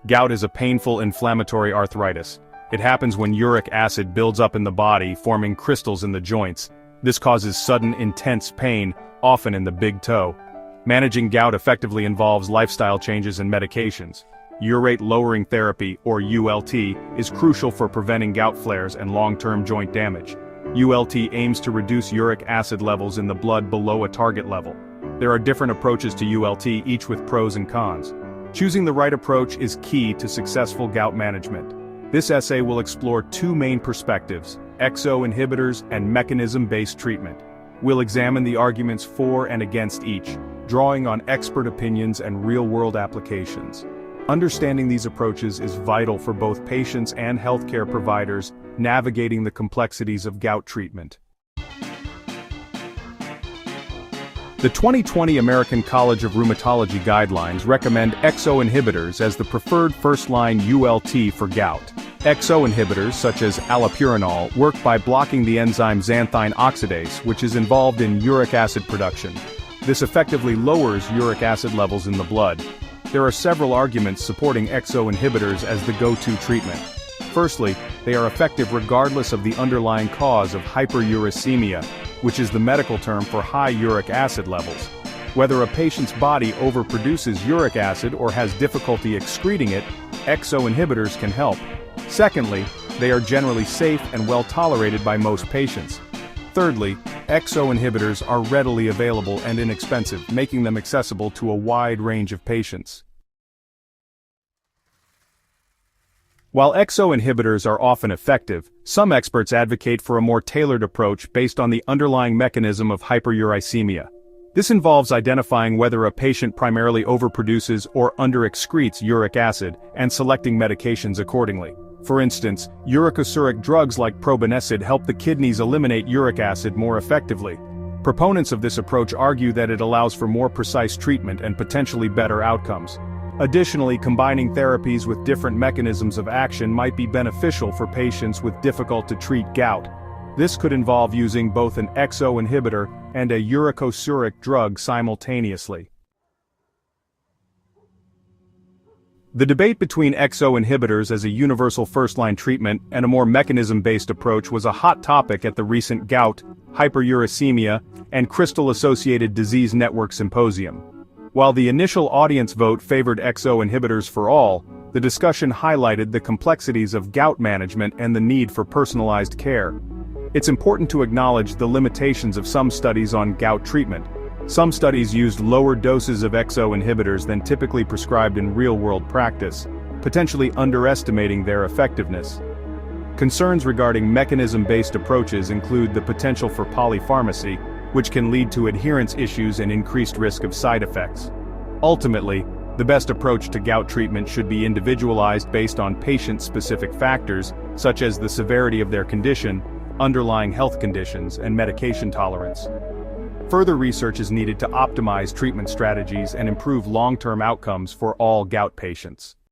Gout is a painful inflammatory arthritis. It happens when uric acid builds up in the body, forming crystals in the joints. This causes sudden, intense pain, often in the big toe. Managing gout effectively involves lifestyle changes and medications. Urate-lowering therapy, or ULT, is crucial for preventing gout flares and long-term joint damage. ULT aims to reduce uric acid levels in the blood below a target level. There are different approaches to ULT, each with pros and cons. Choosing the right approach is key to successful gout management. This essay will explore two main perspectives: XO inhibitors and mechanism-based treatment. We'll examine the arguments for and against each, drawing on expert opinions and real-world applications. Understanding these approaches is vital for both patients and healthcare providers navigating the complexities of gout treatment. The 2020 American College of Rheumatology guidelines recommend XO inhibitors as the preferred first-line ULT for gout. XO inhibitors, such as allopurinol, work by blocking the enzyme xanthine oxidase, which is involved in uric acid production. This effectively lowers uric acid levels in the blood. There are several arguments supporting XO inhibitors as the go-to treatment. Firstly, they are effective regardless of the underlying cause of hyperuricemia, which is the medical term for high uric acid levels. Whether a patient's body overproduces uric acid or has difficulty excreting it, XO inhibitors can help. Secondly, they are generally safe and well tolerated by most patients. Thirdly, XO inhibitors are readily available and inexpensive, making them accessible to a wide range of patients. While XO inhibitors are often effective, some experts advocate for a more tailored approach based on the underlying mechanism of hyperuricemia. This involves identifying whether a patient primarily overproduces or underexcretes uric acid and selecting medications accordingly. For instance, uricosuric drugs like probenecid help the kidneys eliminate uric acid more effectively. Proponents of this approach argue that it allows for more precise treatment and potentially better outcomes. Additionally, combining therapies with different mechanisms of action might be beneficial for patients with difficult-to-treat gout. This could involve using both an XO inhibitor and a uricosuric drug simultaneously. The debate between XO inhibitors as a universal first-line treatment and a more mechanism-based approach was a hot topic at the recent Gout, Hyperuricemia, and Crystal-Associated Disease Network Symposium. While the initial audience vote favored XO inhibitors for all, the discussion highlighted the complexities of gout management and the need for personalized care. It's important to acknowledge the limitations of some studies on gout treatment. Some studies used lower doses of XO inhibitors than typically prescribed in real-world practice, potentially underestimating their effectiveness. Concerns regarding mechanism-based approaches include the potential for polypharmacy, which can lead to adherence issues and increased risk of side effects. Ultimately, the best approach to gout treatment should be individualized based on patient-specific factors, such as the severity of their condition, underlying health conditions, and medication tolerance. Further research is needed to optimize treatment strategies and improve long-term outcomes for all gout patients.